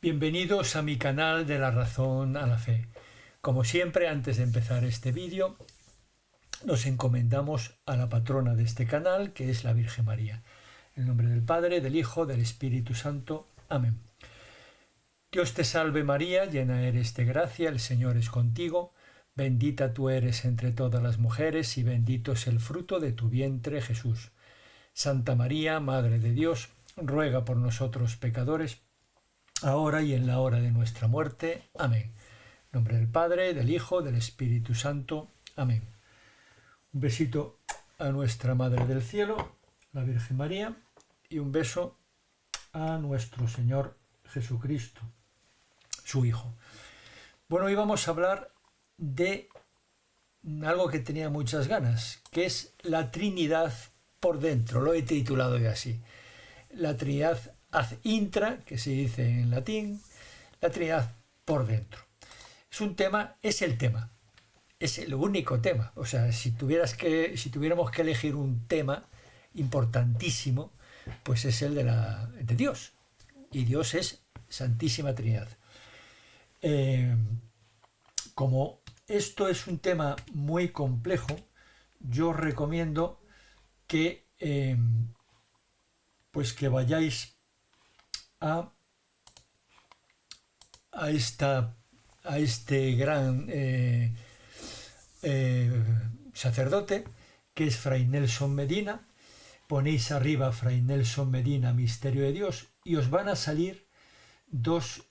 Bienvenidos a mi canal de la razón a la fe. Como siempre, antes de empezar este vídeo, nos encomendamos a la patrona de este canal, que es la Virgen María. En nombre del Padre, del Hijo, del Espíritu Santo. Amén. Dios te salve María, llena eres de gracia, el Señor es contigo. Bendita tú eres entre todas las mujeres y bendito es el fruto de tu vientre, Jesús. Santa María, Madre de Dios, ruega por nosotros pecadores, ahora y en la hora de nuestra muerte. Amén. En nombre del Padre, del Hijo, del Espíritu Santo. Amén. Un besito a nuestra Madre del Cielo, la Virgen María, y un beso a nuestro Señor Jesucristo, su Hijo. Bueno, hoy vamos a hablar de algo que tenía muchas ganas, que es la Trinidad por dentro. Lo he titulado ya así. La Trinidad ad intra, que se dice en latín, la Trinidad por dentro. Es el único tema. O sea, si tuviéramos que elegir un tema importantísimo, pues es el de Dios. Y Dios es Santísima Trinidad. Como esto es un tema muy complejo, yo recomiendo que que vayáis a este gran sacerdote, que es Fray Nelson Medina. Ponéis arriba Fray Nelson Medina, Misterio de Dios, y os van a salir dos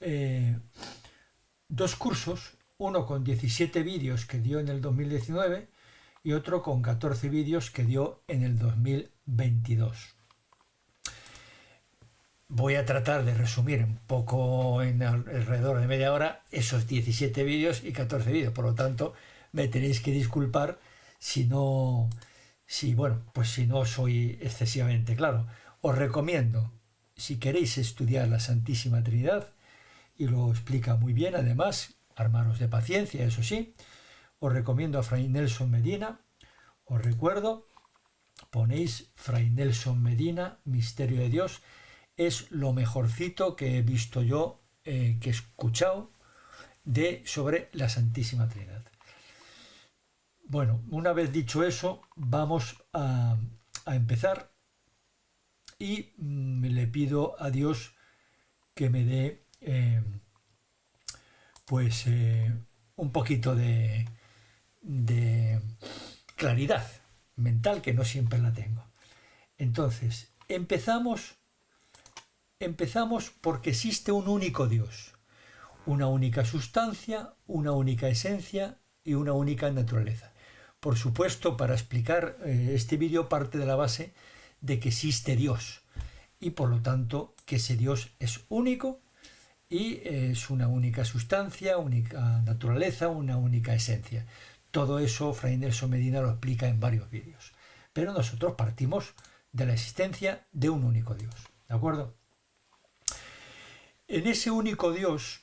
cursos, uno con 17 vídeos que dio en el 2019 y otro con 14 vídeos que dio en el 2022. Voy a tratar de resumir un poco, en alrededor de media hora, esos 17 vídeos y 14 vídeos. Por lo tanto, me tenéis que disculpar si no soy excesivamente claro. Os recomiendo, si queréis estudiar la Santísima Trinidad, y lo explica muy bien, además, armaros de paciencia, eso sí, os recomiendo a Fray Nelson Medina. Os recuerdo, ponéis Fray Nelson Medina, Misterio de Dios. Es lo mejorcito que he visto yo, que he escuchado sobre la Santísima Trinidad. Bueno, una vez dicho eso, vamos a empezar, y le pido a Dios que me dé un poquito de claridad mental, que no siempre la tengo. Entonces, empezamos porque existe un único Dios, una única sustancia, una única esencia y una única naturaleza. Por supuesto, para explicar este vídeo parte de la base de que existe Dios, y por lo tanto que ese Dios es único y es una única sustancia, única naturaleza, una única esencia. Todo eso Fray Nelson Medina lo explica en varios vídeos. Pero nosotros partimos de la existencia de un único Dios. ¿De acuerdo? En ese único Dios,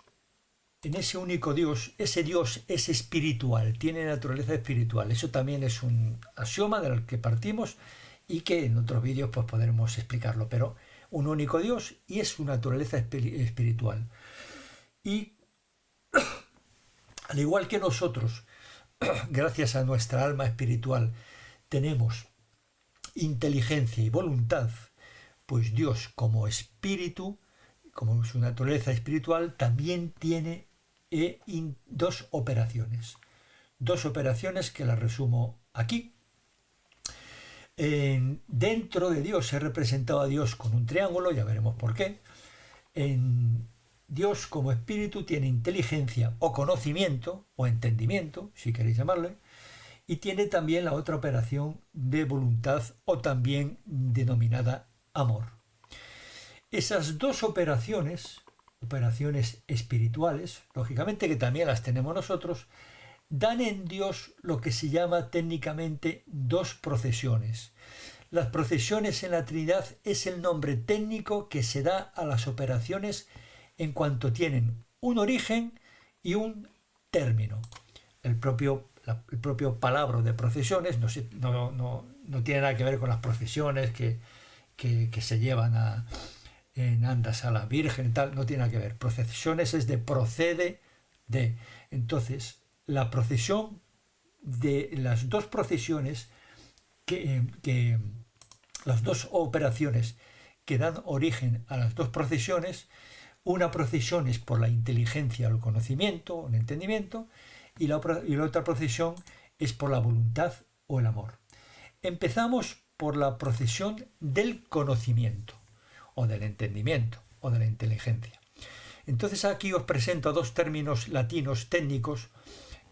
ese Dios es espiritual, tiene naturaleza espiritual. Eso también es un axioma del que partimos y que en otros vídeos pues podremos explicarlo. Pero un único Dios y es su naturaleza espiritual. Y al igual que nosotros, gracias a nuestra alma espiritual, tenemos inteligencia y voluntad, pues Dios como espíritu, como su naturaleza espiritual, también tiene dos operaciones que las resumo aquí. Dentro de Dios he representado a Dios con un triángulo, ya veremos por qué. Dios como espíritu tiene inteligencia o conocimiento o entendimiento, si queréis llamarle, y tiene también la otra operación de voluntad, o también denominada amor. Esas dos operaciones espirituales, lógicamente que también las tenemos nosotros, dan en Dios lo que se llama técnicamente dos procesiones. Las procesiones en la Trinidad es el nombre técnico que se da a las operaciones en cuanto tienen un origen y un término. El propio palabra de procesiones no tiene nada que ver con las procesiones que se llevan en andas a la Virgen y tal, no tiene nada que ver. Procesiones es de procede de. Entonces, la procesión de las dos procesiones, las dos operaciones que dan origen a las dos procesiones, una procesión es por la inteligencia o el conocimiento o el entendimiento, y la otra procesión es por la voluntad o el amor. Empezamos por la procesión del conocimiento, o del entendimiento, o de la inteligencia. Entonces aquí os presento dos términos latinos técnicos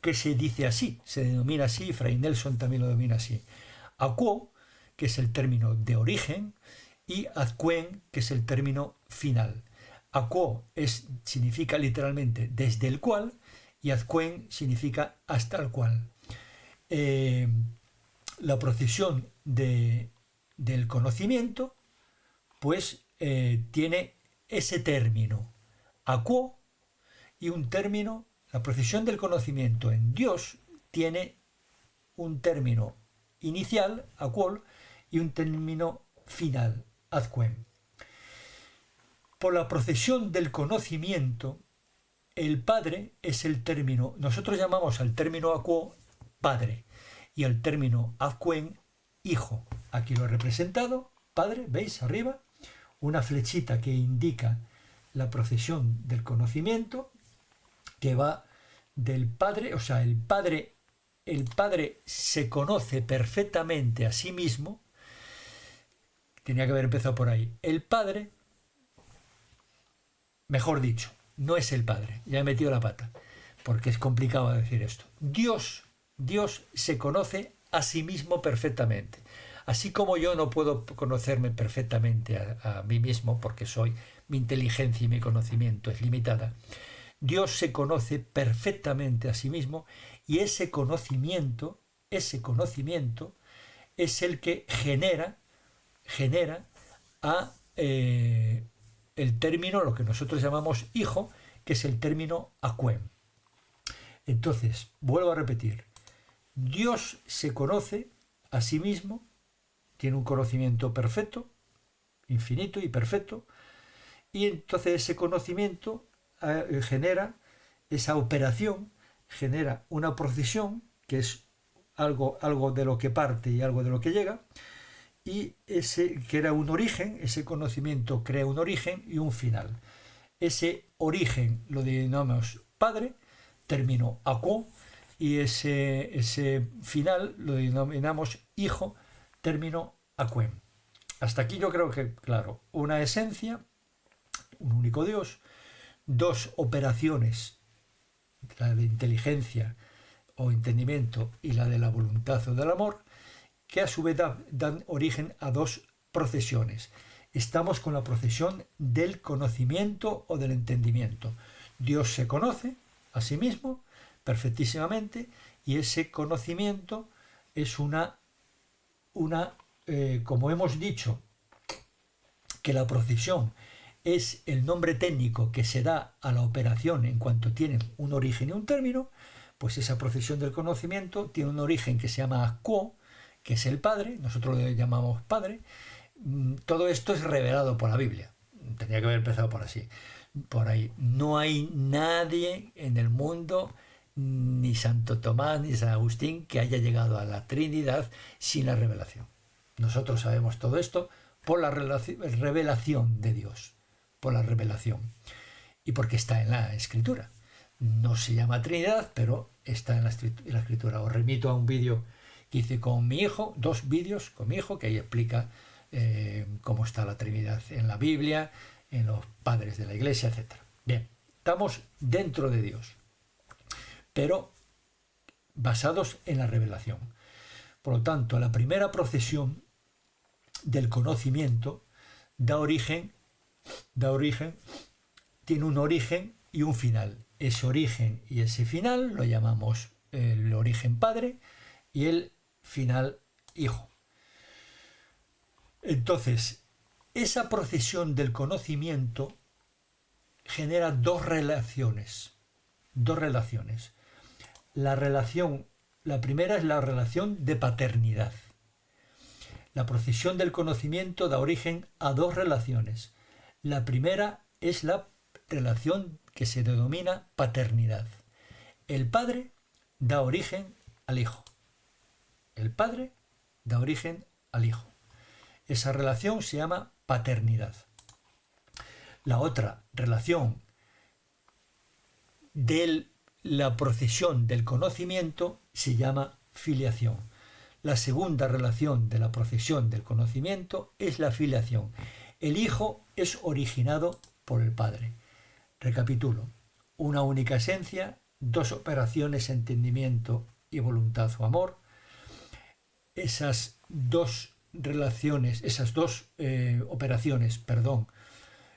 que se dice así, se denomina así, Fray Nelson también lo denomina así. Aquo, que es el término de origen, y adquem, que es el término final. Aquo significa literalmente desde el cual, y adquem significa hasta el cual. La procesión del conocimiento, pues tiene ese término, aquo, y un término. La procesión del conocimiento en Dios tiene un término inicial, aquol, y un término final, adquem. Por la procesión del conocimiento, el Padre es el término, nosotros llamamos al término aquo Padre, y al término adquem Hijo. Aquí lo he representado, Padre, ¿veis arriba? Una flechita que indica la procesión del conocimiento, que va del Padre, o sea, el Padre se conoce perfectamente a sí mismo. Tenía que haber empezado por ahí. El Padre, mejor dicho, no es el Padre, ya he metido la pata, porque es complicado decir esto. Dios se conoce a sí mismo perfectamente. Así como yo no puedo conocerme perfectamente a mí mismo, porque mi inteligencia y mi conocimiento es limitada, Dios se conoce perfectamente a sí mismo, y ese conocimiento es el que genera el término, lo que nosotros llamamos hijo, que es el término aquem. Entonces, vuelvo a repetir, Dios se conoce a sí mismo, tiene un conocimiento perfecto, infinito y perfecto, y entonces ese conocimiento genera esa operación, genera una procesión, que es algo de lo que parte y algo de lo que llega, y ese crea un origen, ese conocimiento crea un origen y un final. Ese origen lo denominamos Padre, término aquo, y ese final lo denominamos Hijo, término aquem. Hasta aquí yo creo que, claro, una esencia, un único Dios, dos operaciones, la de inteligencia o entendimiento y la de la voluntad o del amor, que a su vez dan origen a dos procesiones. Estamos con la procesión del conocimiento o del entendimiento. Dios se conoce a sí mismo perfectísimamente, y ese conocimiento es como hemos dicho, que la procesión es el nombre técnico que se da a la operación en cuanto tiene un origen y un término, pues esa procesión del conocimiento tiene un origen que se llama quo, que es el Padre, nosotros lo llamamos Padre. Todo esto es revelado por la Biblia. Tenía que haber empezado por ahí. No hay nadie en el mundo, ni Santo Tomás ni San Agustín, que haya llegado a la Trinidad sin la revelación. Nosotros sabemos todo esto por la revelación de Dios, por la revelación, y porque está en la Escritura. No se llama Trinidad, pero está en la Escritura. Os remito a un vídeo que hice con mi hijo, 2 vídeos con mi hijo, que ahí explica cómo está la Trinidad en la Biblia, en los padres de la Iglesia, etc. Bien, estamos dentro de Dios, pero basados en la revelación. Por lo tanto, la primera procesión del conocimiento da origen, tiene un origen y un final. Ese origen y ese final lo llamamos el origen Padre y el final Hijo. Entonces, esa procesión del conocimiento genera dos relaciones. La primera es la relación de paternidad. La procesión del conocimiento da origen a dos relaciones. La primera es la relación que se denomina paternidad. El padre da origen al hijo. El padre da origen al hijo. Esa relación se llama paternidad. La otra relación de la procesión del conocimiento se llama filiación. La segunda relación de la procesión del conocimiento es la filiación. El hijo es originado por el padre. Recapitulo. Una única esencia, dos operaciones, entendimiento y voluntad o amor. Esas dos relaciones, operaciones,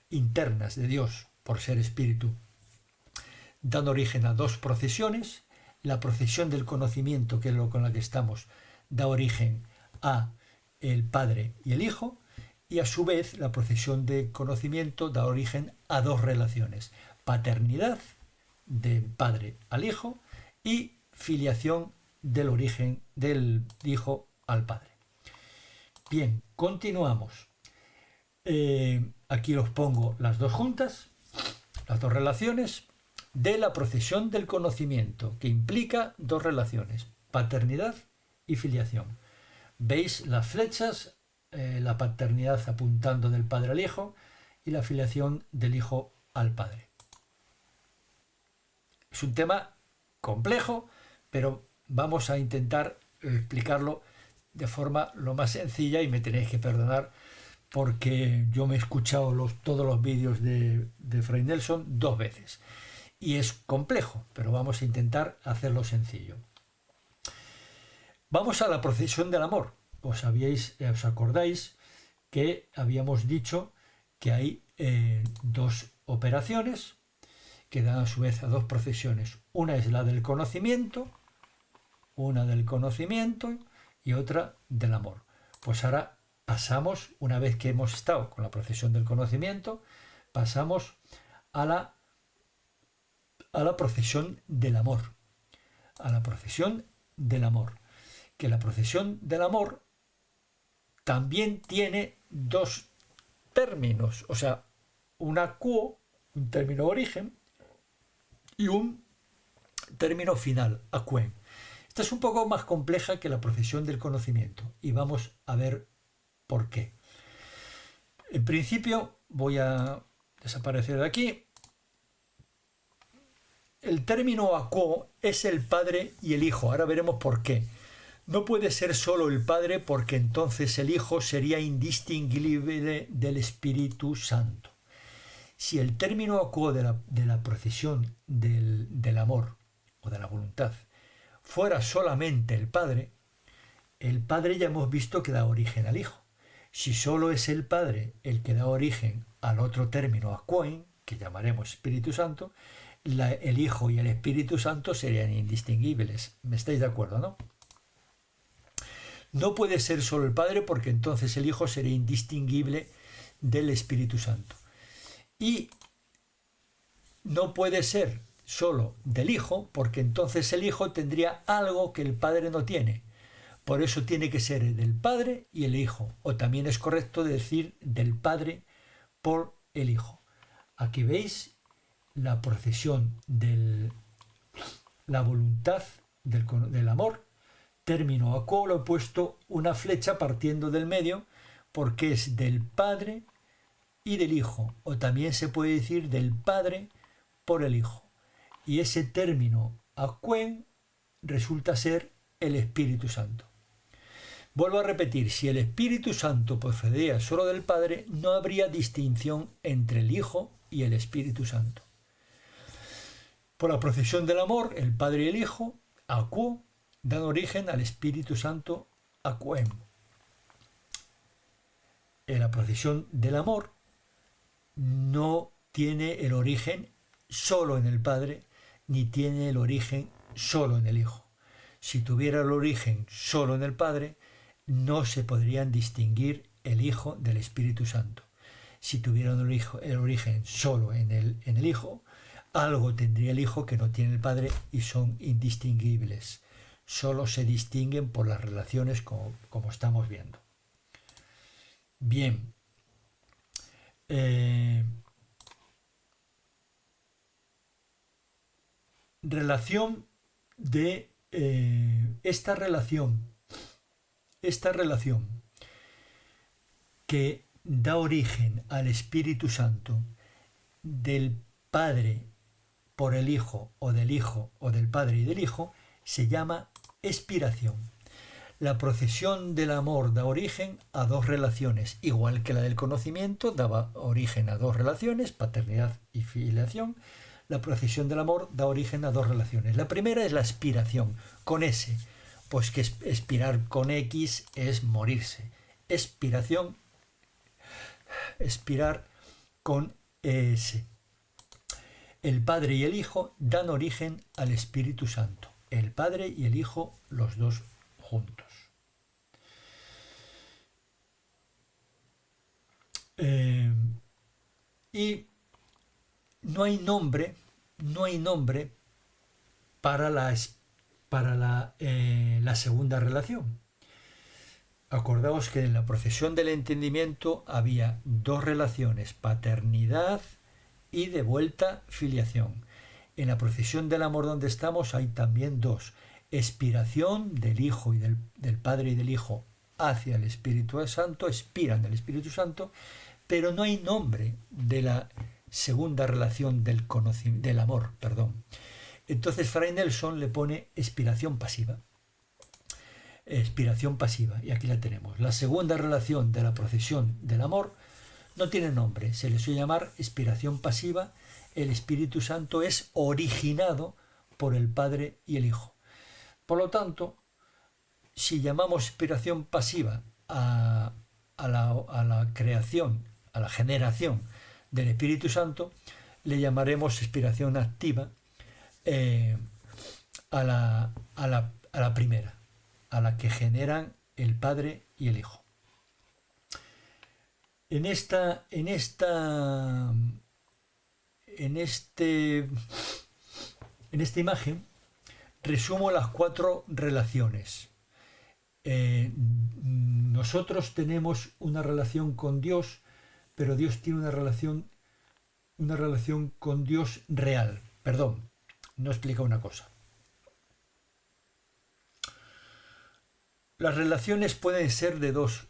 internas de Dios por ser espíritu, dan origen a dos procesiones. La procesión del conocimiento, que es lo con la que estamos, da origen a el Padre y el Hijo, y a su vez la procesión de conocimiento da origen a dos relaciones: paternidad del Padre al Hijo y filiación del origen del Hijo al Padre. Bien, continuamos. Aquí os pongo las dos juntas, las dos relaciones de la procesión del conocimiento, que implica dos relaciones: paternidad y filiación. ¿Veis las flechas? La paternidad apuntando del Padre al Hijo y la filiación del Hijo al Padre. Es un tema complejo, pero vamos a intentar explicarlo de forma lo más sencilla, y me tenéis que perdonar porque yo me he escuchado todos los vídeos de Fray Nelson 2 veces y es complejo, pero vamos a intentar hacerlo sencillo. Vamos a la procesión del amor. Os acordáis que habíamos dicho que hay dos operaciones que dan a su vez a dos procesiones. Una es la del conocimiento, y otra del amor. Pues ahora pasamos, una vez que hemos estado con la procesión del conocimiento, pasamos a la procesión del amor. A la procesión del amor. Que la procesión del amor también tiene dos términos, o sea, una quo, un término origen, y un término final, aquem. Esta es un poco más compleja que la procesión del conocimiento, y vamos a ver por qué. En principio voy a desaparecer de aquí. El término aquo es el Padre y el Hijo. Ahora veremos por qué. No puede ser solo el Padre, porque entonces el Hijo sería indistinguible del Espíritu Santo. Si el término aquo de la procesión del amor o de la voluntad fuera solamente el Padre ya hemos visto que da origen al Hijo. Si solo es el Padre el que da origen al otro término aquoin, que llamaremos Espíritu Santo, el Hijo y el Espíritu Santo serían indistinguibles. ¿Me estáis de acuerdo, no? No puede ser solo el Padre, porque entonces el Hijo sería indistinguible del Espíritu Santo. Y no puede ser solo del Hijo, porque entonces el Hijo tendría algo que el Padre no tiene. Por eso tiene que ser del Padre y el Hijo. O también es correcto decir del Padre por el Hijo. Aquí veis la procesión de la voluntad del amor. Término aquo, lo he puesto una flecha partiendo del medio, porque es del Padre y del Hijo, o también se puede decir del Padre por el Hijo. Y ese término aquem resulta ser el Espíritu Santo. Vuelvo a repetir, si el Espíritu Santo procedía solo del Padre, no habría distinción entre el Hijo y el Espíritu Santo. Por la procesión del amor, el Padre y el Hijo, aquo, dan origen al Espíritu Santo, aquem. En la procesión del amor no tiene el origen solo en el Padre, ni tiene el origen solo en el Hijo. Si tuviera el origen solo en el Padre, no se podrían distinguir el Hijo del Espíritu Santo. Si tuviera el origen solo en el Hijo, algo tendría el Hijo que no tiene el Padre, y son indistinguibles. Solo se distinguen por las relaciones como estamos viendo. Bien, Eh, relación de esta relación que da origen al Espíritu Santo del Padre por el Hijo o del Padre y del Hijo se llama expiración. La procesión del amor da origen a dos relaciones, igual que la del conocimiento daba origen a dos relaciones, paternidad y filiación. La procesión del amor da origen a dos relaciones. La primera es la expiración, con S, pues que expirar con X es morirse. Expiración, expirar con S. El Padre y el Hijo dan origen al Espíritu Santo. El Padre y el Hijo, los dos juntos. Y no hay nombre para la segunda relación. Acordaos que en la procesión del entendimiento había dos relaciones, paternidad y de vuelta filiación. En la procesión del amor donde estamos hay también dos, expiración del Hijo y del Padre y del Hijo hacia el Espíritu Santo, expiran del Espíritu Santo, pero no hay nombre de la segunda relación del amor, perdón. Entonces Fray Nelson le pone expiración pasiva. Expiración pasiva, y aquí la tenemos. La segunda relación de la procesión del amor no tiene nombre, se le suele llamar expiración pasiva. El Espíritu Santo es originado por el Padre y el Hijo. Por lo tanto, si llamamos expiración pasiva a la creación, a la generación del Espíritu Santo, le llamaremos expiración activa a la primera, a la que generan el Padre y el Hijo. En esta imagen resumo las cuatro relaciones. Nosotros tenemos una relación con Dios, pero Dios tiene una relación con Dios real. Perdón, no explica una cosa. Las relaciones pueden ser de dos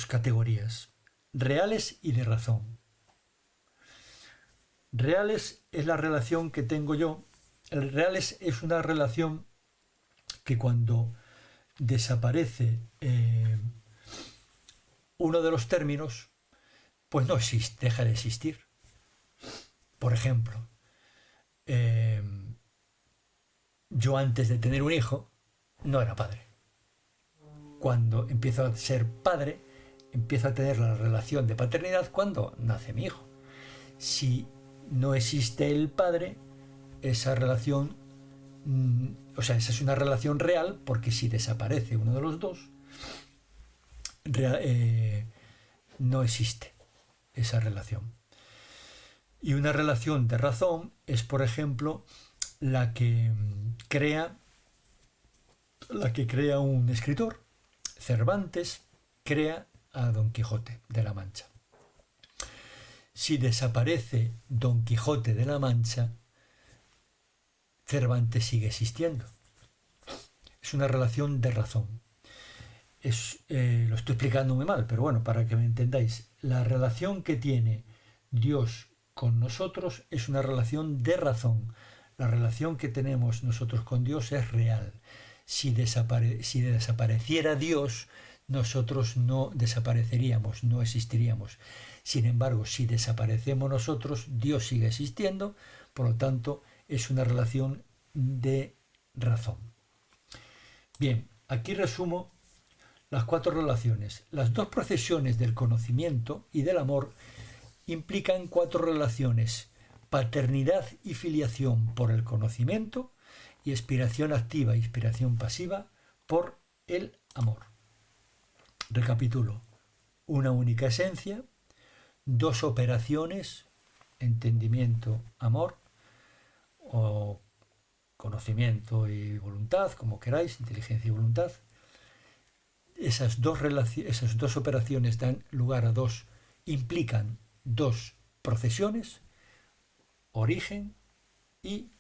categorías, reales y de razón. Reales es la relación que tengo yo. Reales es una relación que cuando desaparece uno de los términos, pues no existe, deja de existir. Por ejemplo, yo antes de tener un hijo no era padre. Cuando empiezo a ser padre, empiezo a tener la relación de paternidad cuando nace mi hijo. Si no existe el padre, esa relación, esa es una relación real, porque si desaparece uno de los dos, no existe esa relación. Y una relación de razón es, por ejemplo, la que crea un escritor. Cervantes crea a Don Quijote de la Mancha. Si desaparece Don Quijote de la Mancha, Cervantes sigue existiendo. Es una relación de razón. Lo estoy explicando muy mal, pero bueno, para que me entendáis, la relación que tiene Dios con nosotros es una relación de razón. La relación que tenemos nosotros con Dios es real. Si desapareciera Dios, nosotros no desapareceríamos, no existiríamos. Sin embargo, si desaparecemos nosotros, Dios sigue existiendo, por lo tanto, es una relación de razón. Bien, aquí resumo las cuatro relaciones. Las dos procesiones del conocimiento y del amor implican cuatro relaciones: paternidad y filiación por el conocimiento, y expiración activa e expiración pasiva por el amor. Recapitulo: una única esencia, dos operaciones, entendimiento, amor, o conocimiento y voluntad, como queráis, inteligencia y voluntad, esas dos operaciones implican dos procesiones, origen y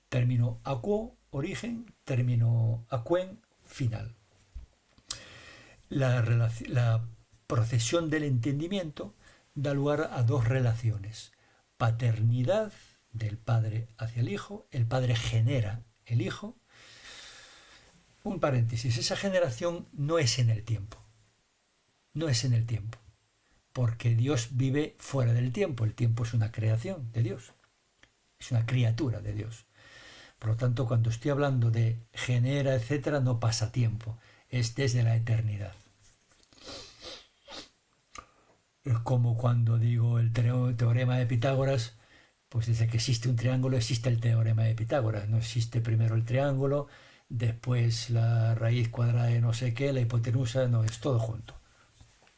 término aquo, origen, término aquen, final. La procesión del entendimiento da lugar a dos relaciones: paternidad del Padre hacia el Hijo, el Padre genera el Hijo. Un paréntesis, esa generación no es en el tiempo, porque Dios vive fuera del tiempo. El tiempo es una creación de Dios, es una criatura de Dios. Por lo tanto, cuando estoy hablando de genera, etcétera, no pasa tiempo, es desde la eternidad. Es como cuando digo el teorema de Pitágoras, pues desde que existe un triángulo existe el teorema de Pitágoras. No existe primero el triángulo, después la raíz cuadrada de no sé qué, la hipotenusa, no, es todo junto.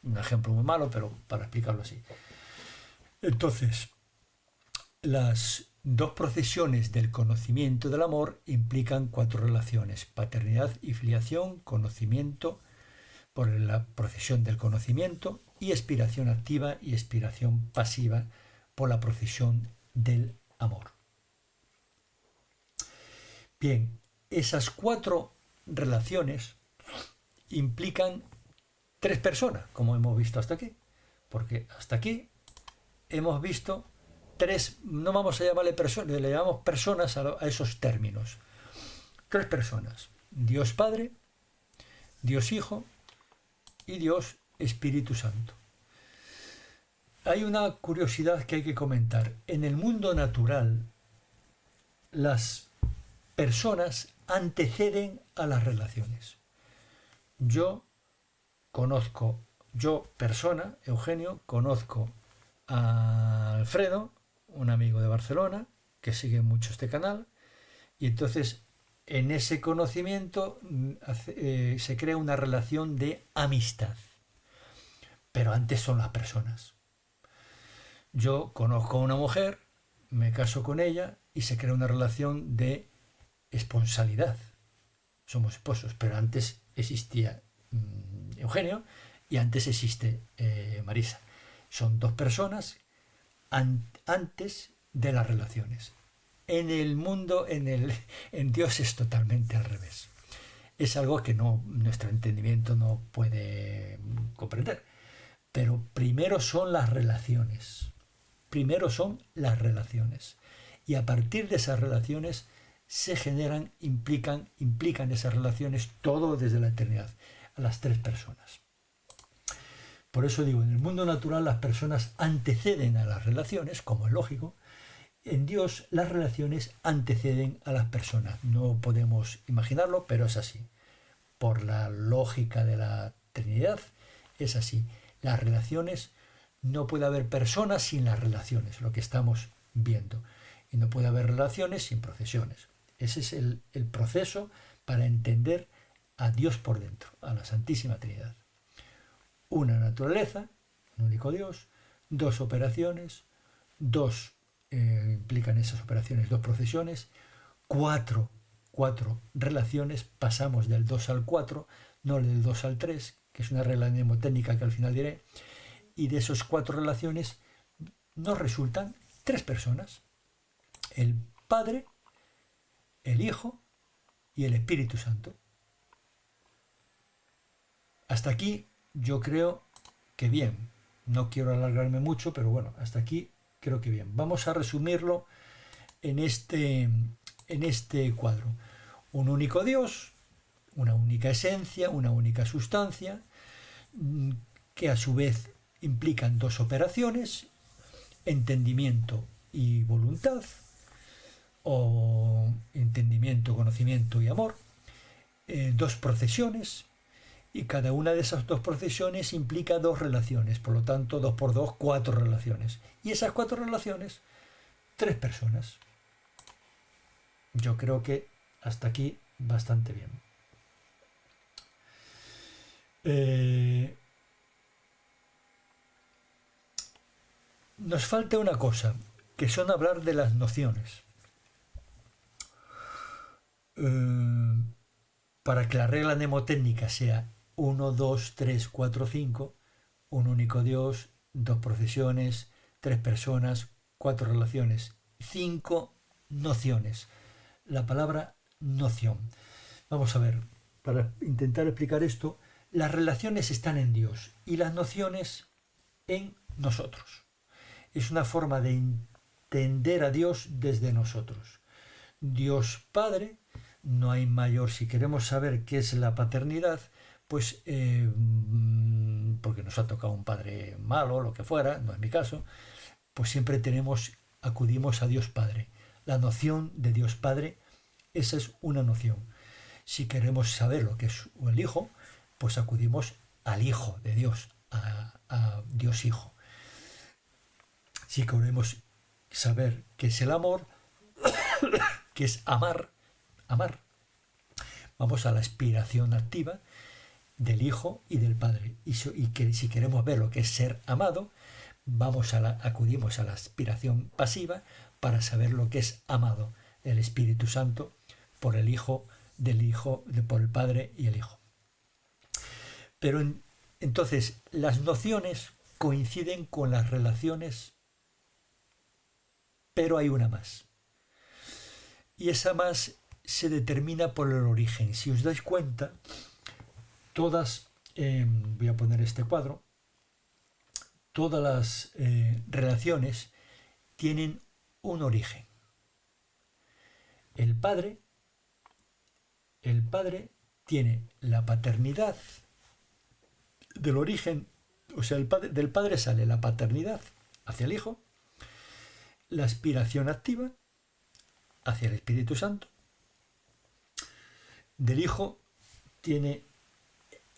Un ejemplo muy malo, pero para explicarlo así. Entonces, las dos procesiones del conocimiento del amor implican cuatro relaciones: paternidad y filiación, conocimiento por la procesión del conocimiento, y expiración activa y expiración pasiva por la procesión del amor. Bien, esas cuatro relaciones implican tres personas, como hemos visto hasta aquí, porque hasta aquí hemos visto tres, no vamos a llamarle personas, le llamamos personas a esos términos. Tres personas: Dios Padre, Dios Hijo y Dios Espíritu Santo. Hay una curiosidad que hay que comentar. En el mundo natural, las personas anteceden a las relaciones. Yo, persona, Eugenio, conozco a Alfredo, un amigo de Barcelona, que sigue mucho este canal, y entonces en ese conocimiento se crea una relación de amistad. Pero antes son las personas. Yo conozco a una mujer, me caso con ella y se crea una relación de esponsalidad. Somos esposos, pero antes existía Eugenio y antes existe Marisa. Son dos personas antes de las relaciones. En el mundo, en Dios es totalmente al revés. Es algo que nuestro entendimiento no puede comprender. Pero primero son las relaciones. Y a partir de esas relaciones se generan, implican esas relaciones todo desde la eternidad, a las tres personas. Por eso digo, en el mundo natural las personas anteceden a las relaciones, como es lógico. En Dios las relaciones anteceden a las personas. No podemos imaginarlo, pero es así. Por la lógica de la Trinidad es así. Las relaciones, no puede haber personas sin las relaciones, lo que estamos viendo. Y no puede haber relaciones sin procesiones. Ese es el proceso para entender a Dios por dentro, a la Santísima Trinidad. Una naturaleza, un único Dios, dos operaciones, implican esas operaciones, dos procesiones, cuatro relaciones, pasamos del 2 al 4, no del 2 al 3, que es una regla mnemotécnica que al final diré, y de esas cuatro relaciones nos resultan tres personas: el Padre, el Hijo y el Espíritu Santo. Hasta aquí yo creo que bien. No quiero alargarme mucho, pero bueno, hasta aquí creo que bien. Vamos a resumirlo en este cuadro. Un único Dios, una única esencia, una única sustancia, que a su vez implican dos operaciones: entendimiento y voluntad, o entendimiento, conocimiento y amor, dos procesiones, y cada una de esas dos procesiones implica dos relaciones, por lo tanto 2 por 2, 4 relaciones, y esas 4 relaciones, tres personas. Yo creo que hasta aquí bastante bien. Nos falta una cosa, que son hablar de las nociones. para que la regla mnemotécnica sea 1, 2, 3, 4, 5, un único Dios, dos procesiones, tres personas, cuatro relaciones, cinco nociones. La palabra noción. Vamos a ver, para intentar explicar esto, las relaciones están en Dios y las nociones en nosotros. Es una forma de entender a Dios desde nosotros. Dios Padre, no hay mayor, si queremos saber qué es la paternidad, pues porque nos ha tocado un padre malo, lo que fuera, no es mi caso, pues siempre acudimos a Dios Padre. La noción de Dios Padre, esa es una noción. Si queremos saber lo que es el Hijo, pues acudimos al Hijo de Dios, a Dios Hijo. Si queremos saber qué es el amor, que es amar, vamos a la aspiración activa del Hijo y del Padre. Y que si queremos ver lo que es ser amado, acudimos a la aspiración pasiva para saber lo que es amado, el Espíritu Santo por el Hijo, por el Padre y el Hijo. Pero entonces las nociones coinciden con las relaciones, pero hay una más. Y esa más se determina por el origen. Si os dais cuenta, todas, voy a poner este cuadro, todas las relaciones tienen un origen. El Padre tiene la paternidad del origen, o sea, del Padre sale la paternidad hacia el Hijo, la aspiración activa hacia el Espíritu Santo, del Hijo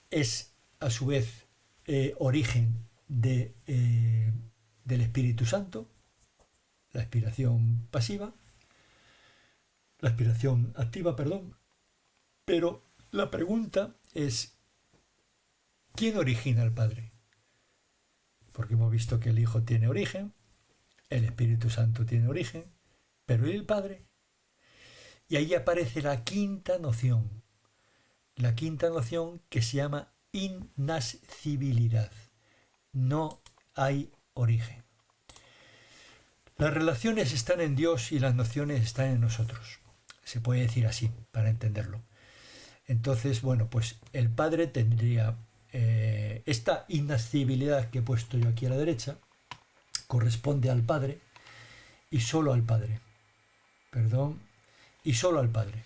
es a su vez origen del Espíritu Santo, la aspiración activa, pero la pregunta es, ¿quién origina al Padre? Porque hemos visto que el Hijo tiene origen, el Espíritu Santo tiene origen, pero ¿y el Padre? Y ahí aparece la quinta noción que se llama innascibilidad. No hay origen. Las relaciones están en Dios y las nociones están en nosotros. Se puede decir así, para entenderlo. Entonces, bueno, pues el Padre tendría esta innascibilidad que he puesto yo aquí a la derecha, corresponde al Padre y solo al Padre. Y solo al Padre.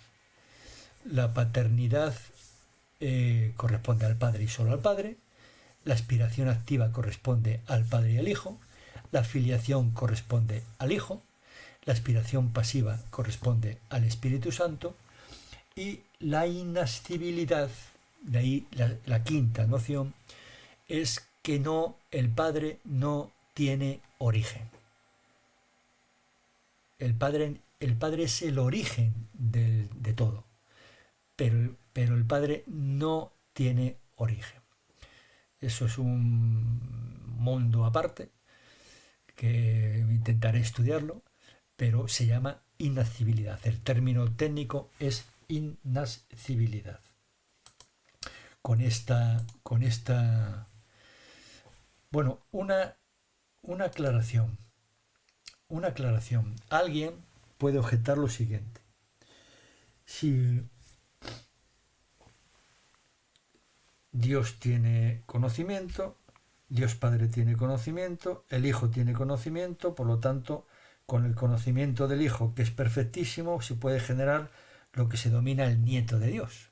La paternidad corresponde al Padre y solo al Padre. La aspiración activa corresponde al Padre y al Hijo. La filiación corresponde al Hijo. La aspiración pasiva corresponde al Espíritu Santo. Y la innascibilidad, de ahí la quinta noción, es que el Padre no tiene origen. El Padre es el origen de todo, pero el Padre no tiene origen. Eso es un mundo aparte, que intentaré estudiarlo, pero se llama innascibilidad. El término técnico es innascibilidad. Con esta bueno, una aclaración. Alguien puede objetar lo siguiente. Si Dios tiene conocimiento, Dios Padre tiene conocimiento, el Hijo tiene conocimiento, por lo tanto, con el conocimiento del Hijo, que es perfectísimo, se puede generar lo que se denomina el nieto de Dios.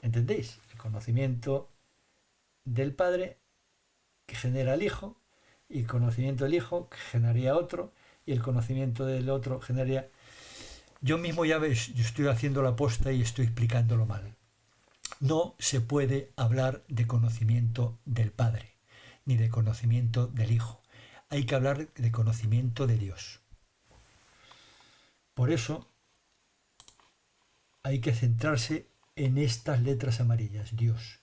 ¿Entendéis? El conocimiento del Padre que genera el Hijo, y el conocimiento del Hijo que generaría otro, y el conocimiento del otro generaría... Yo mismo ya veis, yo estoy haciendo la posta y estoy explicándolo mal. No se puede hablar de conocimiento del Padre, ni de conocimiento del Hijo. Hay que hablar de conocimiento de Dios. Por eso hay que centrarse en estas letras amarillas. Dios.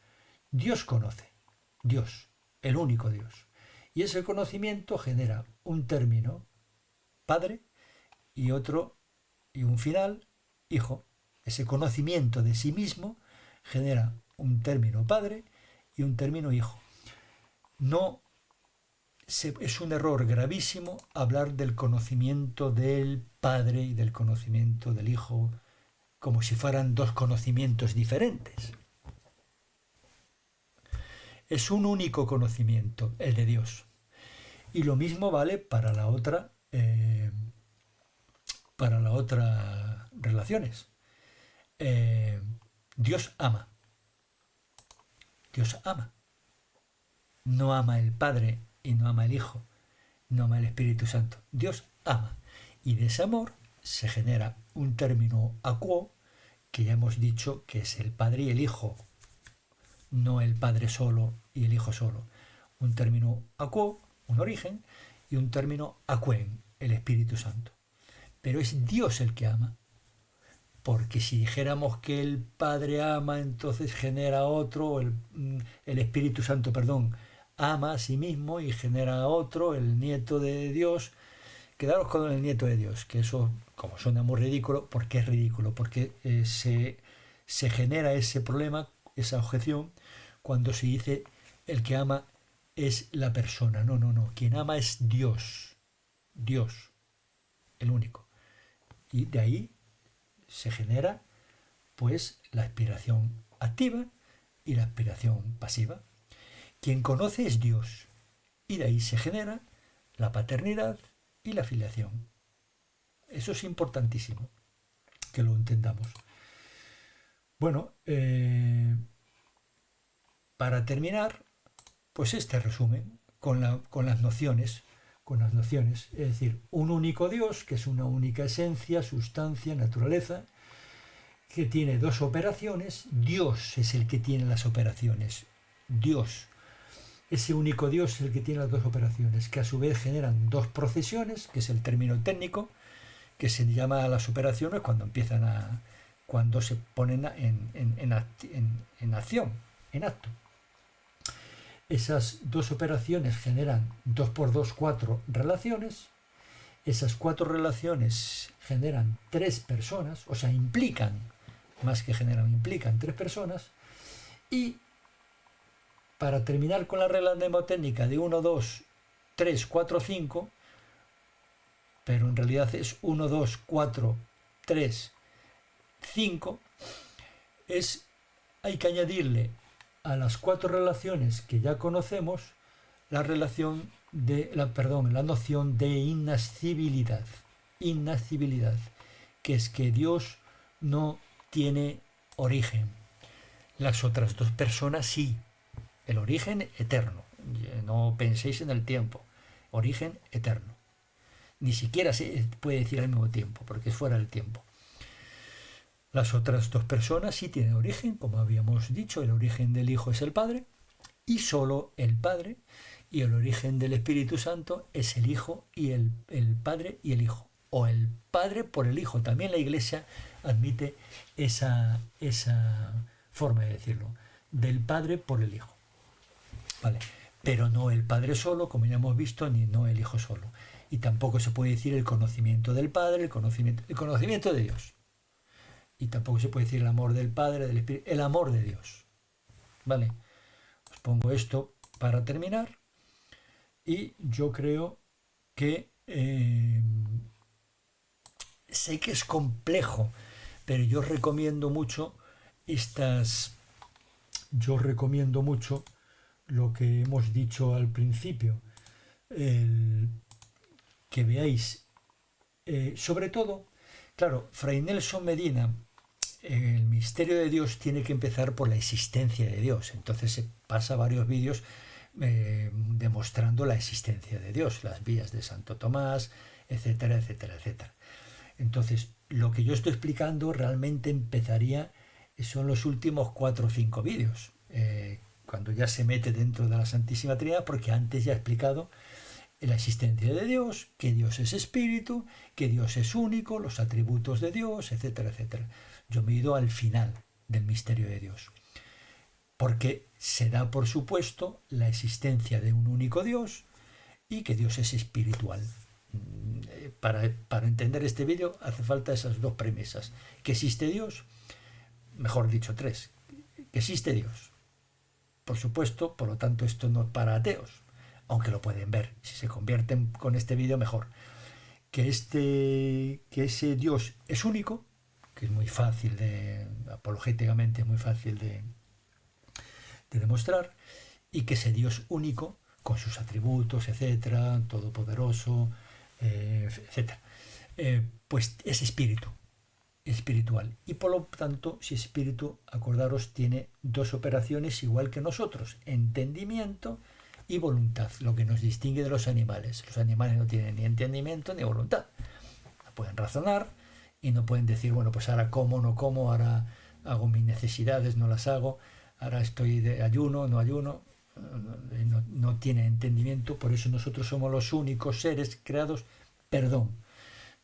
Dios conoce. Dios, el único Dios. Y ese conocimiento genera un término, Padre, y otro, y un final, Hijo. ese conocimiento de sí mismo, genera un término padre y un término hijo. Es un error gravísimo hablar del conocimiento del Padre y del conocimiento del Hijo como si fueran dos conocimientos diferentes. Es un único conocimiento, el de Dios. Y lo mismo vale para la otra relaciones. Dios ama. Dios ama. No ama el Padre y no ama el Hijo, no ama el Espíritu Santo. Dios ama. Y de ese amor se genera un término aquo, que ya hemos dicho que es el Padre y el Hijo, no el Padre solo y el Hijo solo. Un término aquo, un origen, y un término aquen, el Espíritu Santo. Pero es Dios el que ama. Porque si dijéramos que el Padre ama, entonces genera otro, el Espíritu Santo, ama a sí mismo y genera otro, el nieto de Dios. Quedaros con el nieto de Dios, que eso, como suena muy ridículo, ¿por qué es ridículo? Porque se genera ese problema, esa objeción, cuando se dice el que ama es la persona. No. Quien ama es Dios. Dios, el único. Y de ahí se genera, pues, la aspiración activa y la aspiración pasiva. Quien conoce es Dios, y de ahí se genera la paternidad y la filiación. Eso es importantísimo, que lo entendamos. Bueno, para terminar, pues este resumen con las nociones, es decir, un único Dios, que es una única esencia, sustancia, naturaleza, que tiene dos operaciones. Dios es el que tiene las operaciones. Dios. Ese único Dios es el que tiene las dos operaciones, que a su vez generan dos procesiones, que es el término técnico, que se llama a las operaciones cuando se ponen en acción, en acto. Esas dos operaciones generan 2 por 2, 4 relaciones. Esas 4 relaciones generan 3 personas, o sea, implican 3 personas. Y para terminar con la regla mnemotécnica de 1, 2, 3, 4, 5, pero en realidad es 1, 2, 4, 3, 5, hay que añadirle a las 4 relaciones que ya conocemos la noción de innascibilidad. Innascibilidad, que es que Dios no tiene origen. Las otras dos personas sí. El origen eterno. No penséis en el tiempo. Origen eterno. Ni siquiera se puede decir al mismo tiempo, porque es fuera del tiempo. Las otras dos personas sí tienen origen, como habíamos dicho, el origen del Hijo es el Padre, y solo el Padre, y el origen del Espíritu Santo es el Hijo y el Padre y el Hijo, o el Padre por el Hijo. También la Iglesia admite esa forma de decirlo, del Padre por el Hijo. ¿Vale? Pero no el Padre solo, como ya hemos visto, ni no el Hijo solo. Y tampoco se puede decir el conocimiento del Padre, el conocimiento de Dios. Y tampoco se puede decir el amor del Padre, del Espíritu, el amor de Dios. ¿Vale? Os pongo esto para terminar. Y yo creo que sé que es complejo, pero yo recomiendo mucho lo que hemos dicho al principio, que veáis, sobre todo, claro, Fray Nelson Medina, el misterio de Dios tiene que empezar por la existencia de Dios. Entonces se pasa varios vídeos demostrando la existencia de Dios, las vías de Santo Tomás, etcétera, etcétera, etcétera. Entonces, lo que yo estoy explicando realmente son los últimos 4 o 5 vídeos, cuando ya se mete dentro de la Santísima Trinidad, porque antes ya he explicado la existencia de Dios, que Dios es espíritu, que Dios es único, los atributos de Dios, etcétera, etcétera. Yo me he ido al final del misterio de Dios, porque se da por supuesto la existencia de un único Dios y que Dios es espiritual. para entender este vídeo hace falta esas dos premisas. Que existe Dios, mejor dicho, tres. Que existe Dios. Por supuesto, por lo tanto, esto no es para ateos, aunque lo pueden ver. Si se convierten con este vídeo, mejor. Que ese Dios es único, que es muy fácil apologéticamente es muy fácil de demostrar, y que ese Dios único, con sus atributos, etcétera, todopoderoso, etcétera, pues es espíritu, espiritual. Y por lo tanto, si espíritu, acordaros, tiene dos operaciones igual que nosotros: entendimiento y voluntad, lo que nos distingue de los animales. Los animales no tienen ni entendimiento ni voluntad. No pueden razonar y no pueden decir, bueno, pues ahora como, no como, ahora hago mis necesidades, no las hago, ahora estoy de ayuno, no ayuno. No tiene entendimiento. Por eso nosotros somos los únicos seres creados,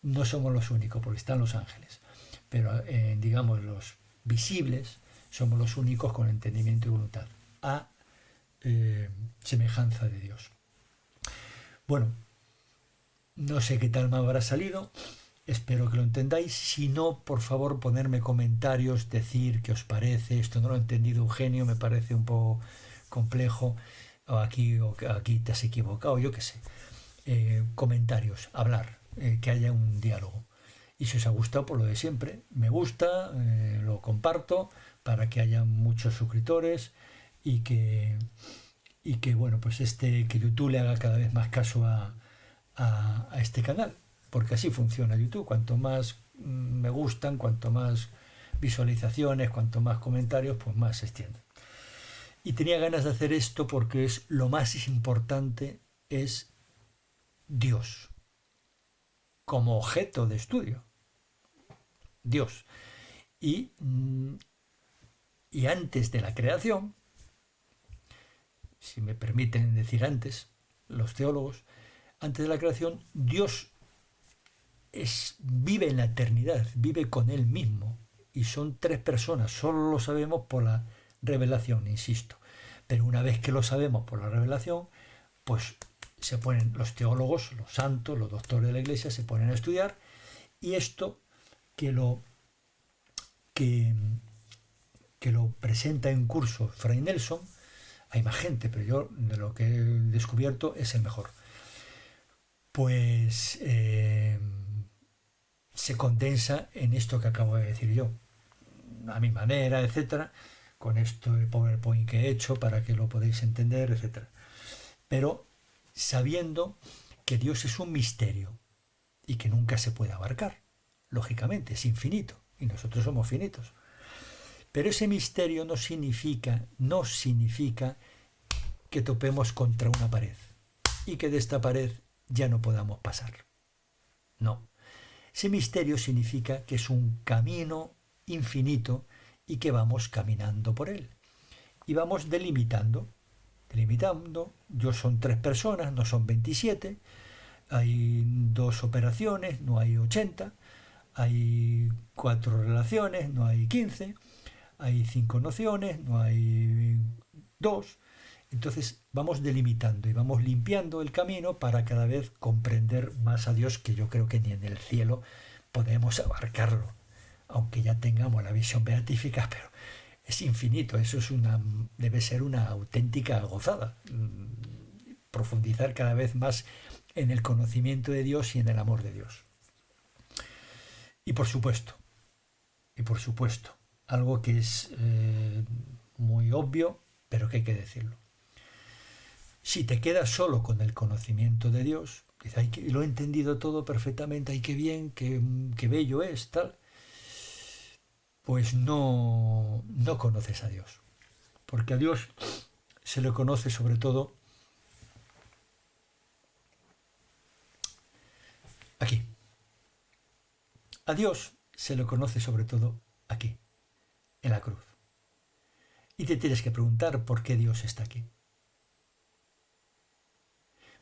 no somos los únicos, porque están los ángeles, pero digamos los visibles somos los únicos con entendimiento y voluntad, a semejanza de Dios. Bueno, no sé qué tal me habrá salido, espero que lo entendáis. Si no, por favor, ponerme comentarios, decir qué os parece. Esto no lo ha entendido Eugenio, me parece un poco complejo, o aquí te has equivocado, yo qué sé. Comentarios, hablar, que haya un diálogo. Y si os ha gustado, por lo de siempre, me gusta, lo comparto para que haya muchos suscriptores y que bueno, pues que YouTube le haga cada vez más caso a este canal, porque así funciona YouTube. Cuanto más me gustan, cuanto más visualizaciones, cuanto más comentarios, pues más se extiende. Y tenía ganas de hacer esto porque lo más importante es Dios como objeto de estudio. Dios. Y antes de la creación, si me permiten decir antes, los teólogos, antes de la creación, Dios vive en la eternidad, vive con Él mismo. Y son tres personas, solo lo sabemos por la revelación, insisto. Pero una vez que lo sabemos por la revelación, pues se ponen los teólogos, los santos, los doctores de la Iglesia, se ponen a estudiar, y esto que lo presenta en curso Fray Nelson, hay más gente, pero yo de lo que he descubierto es el mejor. Pues se condensa en esto que acabo de decir yo, a mi manera, etcétera, con esto de PowerPoint que he hecho para que lo podáis entender, etcétera. Pero sabiendo que Dios es un misterio y que nunca se puede abarcar, lógicamente, es infinito y nosotros somos finitos. Pero ese misterio no significa que topemos contra una pared y que de esta pared ya no podamos pasar. No. Ese misterio significa que es un camino infinito y que vamos caminando por él. Y vamos delimitando. Yo son 3 personas, no son 27. Hay 2 operaciones, no hay 80. Hay 4 relaciones, no hay 15. Hay 5 nociones, no hay 2. Entonces vamos delimitando y vamos limpiando el camino para cada vez comprender más a Dios, que yo creo que ni en el cielo podemos abarcarlo, aunque ya tengamos la visión beatífica, pero es infinito. Eso debe ser una auténtica gozada, profundizar cada vez más en el conocimiento de Dios y en el amor de Dios. Y por supuesto, algo que es muy obvio, pero que hay que decirlo. Si te quedas solo con el conocimiento de Dios, dices, ay, lo he entendido todo perfectamente, ay, qué bien, qué bello es, tal, pues no conoces a Dios. Porque a Dios se le conoce sobre todo aquí. A Dios se le conoce sobre todo aquí, en la cruz. Y te tienes que preguntar por qué Dios está aquí.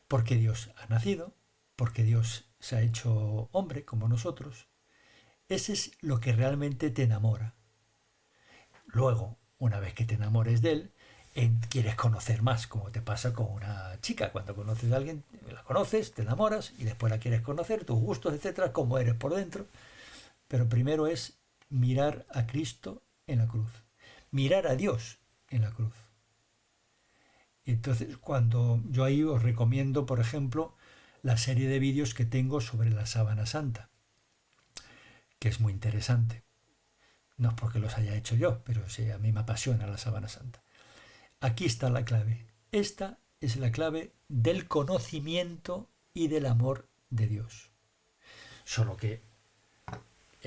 ¿Por qué Dios ha nacido? ¿Por qué Dios se ha hecho hombre como nosotros? Ese es lo que realmente te enamora. Luego, una vez que te enamores de Él, quieres conocer más, como te pasa con una chica. Cuando conoces a alguien, la conoces, te enamoras y después la quieres conocer, tus gustos, etcétera, cómo eres por dentro. Pero primero es mirar a Cristo en la cruz, mirar a Dios en la cruz. Entonces, cuando yo ahí os recomiendo, por ejemplo, la serie de vídeos que tengo sobre la sábana santa, que es muy interesante. No es porque los haya hecho yo, pero sí, a mí me apasiona la sábana santa. Aquí está la clave. Esta es la clave del conocimiento y del amor de Dios. Solo que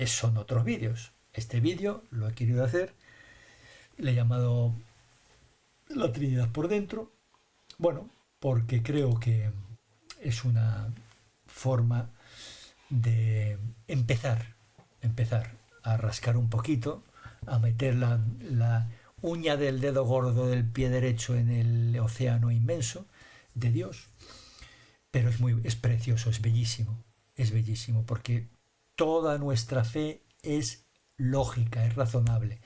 son otros vídeos. Este vídeo lo he querido hacer, le he llamado La Trinidad por dentro. Bueno, porque creo que es una forma de empezar a rascar un poquito, a meter la uña del dedo gordo del pie derecho en el océano inmenso de Dios. Pero es precioso, es bellísimo, porque toda nuestra fe es lógica, es razonable.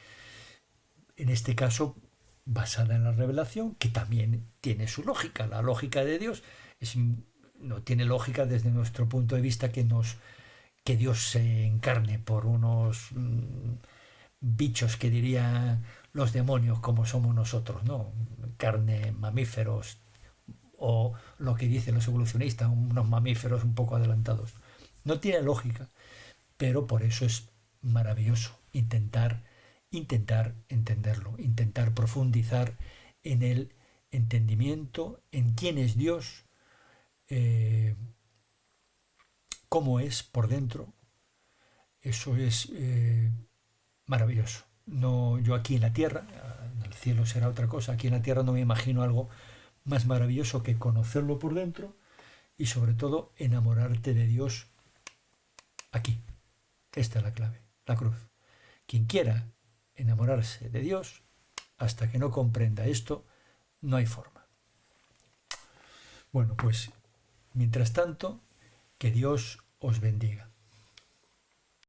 En este caso, basada en la revelación, que también tiene su lógica. La lógica de Dios no tiene lógica desde nuestro punto de vista que Dios se encarne por unos bichos que dirían los demonios como somos nosotros, ¿no? Carne, mamíferos, o lo que dicen los evolucionistas, unos mamíferos un poco adelantados. No tiene lógica, pero por eso es maravilloso intentar entenderlo, intentar profundizar en el entendimiento, en quién es Dios, cómo es por dentro. Eso es maravilloso. No, yo aquí en la tierra, en el cielo será otra cosa, aquí en la tierra no me imagino algo más maravilloso que conocerlo por dentro y sobre todo enamorarte de Dios aquí. Esta es la clave, la cruz. Quien quiera enamorarse de Dios, hasta que no comprenda esto, no hay forma. Bueno, pues mientras tanto, que Dios os bendiga.